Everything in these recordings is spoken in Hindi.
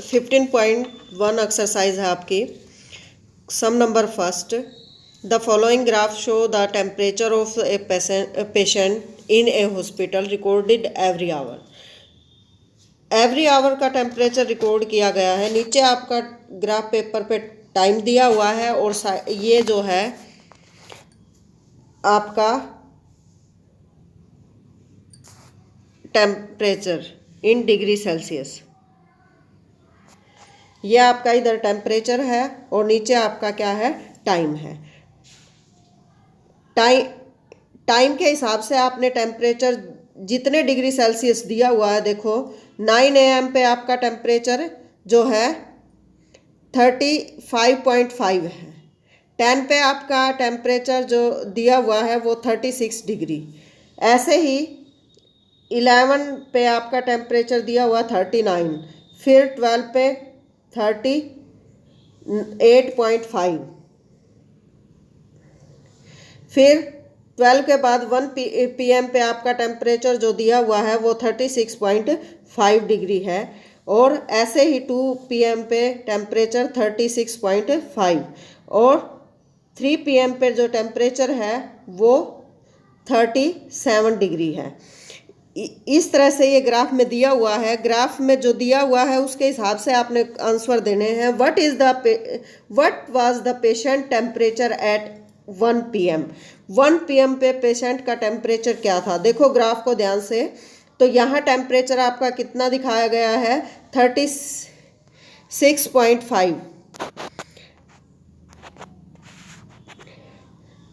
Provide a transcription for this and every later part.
15.1 एक्सरसाइज है आपकी। Sum number first, the following graph show the temperature of a patient in a hospital recorded every hour. Every hour का टेम्परेचर रिकॉर्ड किया गया है। नीचे आपका ग्राफ पेपर पे टाइम दिया हुआ है और ये जो है आपका टेम्परेचर इन डिग्री सेल्सियस। ये आपका इधर टेम्परेचर है और नीचे आपका क्या है, टाइम है। टाइम के हिसाब से आपने टेम्परेचर जितने डिग्री सेल्सियस दिया हुआ है, देखो 9 AM पे आपका टेम्परेचर जो है 35.5 है। 10 पे आपका टेम्परेचर जो दिया हुआ है वो 36 डिग्री। ऐसे ही 11 पे आपका टेम्परेचर दिया हुआ 39, फिर 12 पे 38.5, फिर 12 के बाद 1 PM पे आपका टेम्परेचर जो दिया हुआ है वो 36.5 डिग्री है। और ऐसे ही 2 PM पे टेम्परेचर 36.5 और 3 PM पे जो टेम्परेचर है वो 37 डिग्री है। इस तरह से ये ग्राफ में दिया हुआ है। ग्राफ में जो दिया हुआ है उसके हिसाब से आपने आंसर देने हैं। What was the patient temperature at 1 PM। 1 PM पे पेशेंट का टेम्परेचर क्या था, देखो ग्राफ को ध्यान से। तो यहाँ टेम्परेचर आपका कितना दिखाया गया है, 36.5।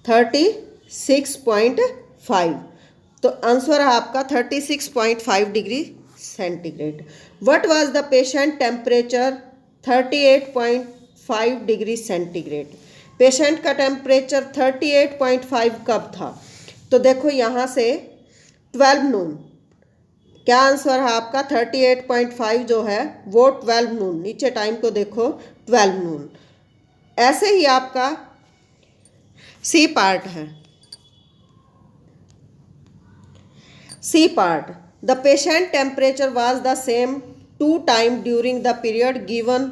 36.5 तो आंसर है आपका 36.5 degree centigrade. What was the patient temperature 38.5 degree centigrade. Patient का टेम्परेचर 38.5 कब था, तो देखो यहाँ से 12 नून। क्या आंसर है आपका, 38.5 जो है वो 12 नून। नीचे टाइम को देखो, 12 नून। ऐसे ही आपका सी पार्ट है। C part, the patient temperature was the same 2 time during the period given.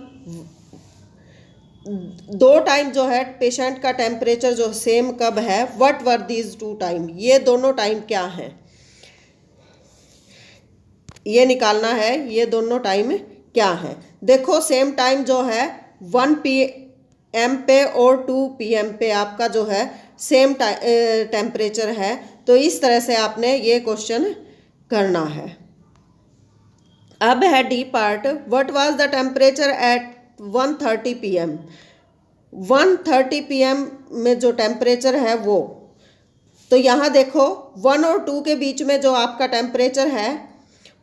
2 time जो है पेशेंट का टेम्परेचर जो सेम कब है, व्हाट वर दीज 2 टाइम। ये दोनों टाइम क्या है, ये निकालना है। ये दोनों टाइम क्या है, देखो सेम टाइम जो है 1 PM पे और 2 PM पे आपका जो है सेम टेम्परेचर है। तो इस तरह से आपने ये क्वेश्चन करना है। अब है D part, what was the temperature at 1:30 PM। 1:30 PM में जो टेम्परेचर है वो, तो यहाँ देखो 1 और 2 के बीच में जो आपका टेम्परेचर है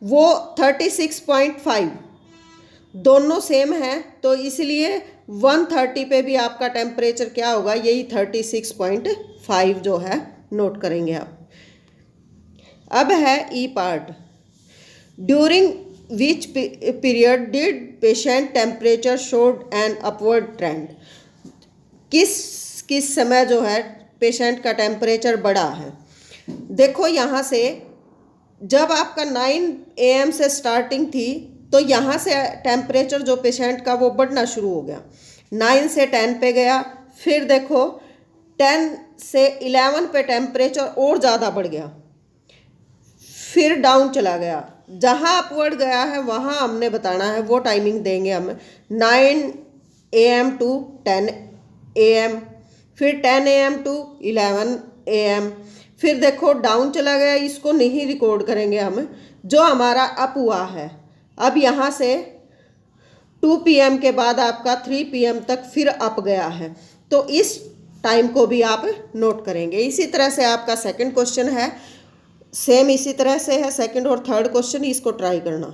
वो 36.5, दोनों सेम है। तो इसलिए 1:30 पे भी आपका टेम्परेचर क्या होगा, यही 36.5 जो है नोट करेंगे आप। अब है E part, during which period did patient temperature showed an upward trend. किस समय जो है पेशेंट का टेम्परेचर बढ़ा है। देखो यहाँ से जब आपका 9 AM से स्टार्टिंग थी तो यहाँ से टेम्परेचर जो पेशेंट का वो बढ़ना शुरू हो गया। 9 से 10 पे गया, फिर देखो 10 से 11 पे टेम्परेचर और ज़्यादा बढ़ गया, फिर डाउन चला गया। जहाँ अपवर्ड गया है वहाँ हमने बताना है, वो टाइमिंग देंगे हम। 9 AM टू 10 AM, फिर 10 AM टू 11 AM, फिर देखो डाउन चला गया, इसको नहीं रिकॉर्ड करेंगे हम, जो हमारा अप हुआ है। अब यहाँ से 2 PM के बाद आपका 3 PM तक फिर अप गया है, तो इस टाइम को भी आप नोट करेंगे। इसी तरह से आपका सेकंड क्वेश्चन है, सेम इसी तरह से है सेकंड और थर्ड क्वेश्चन, इसको ट्राई करना।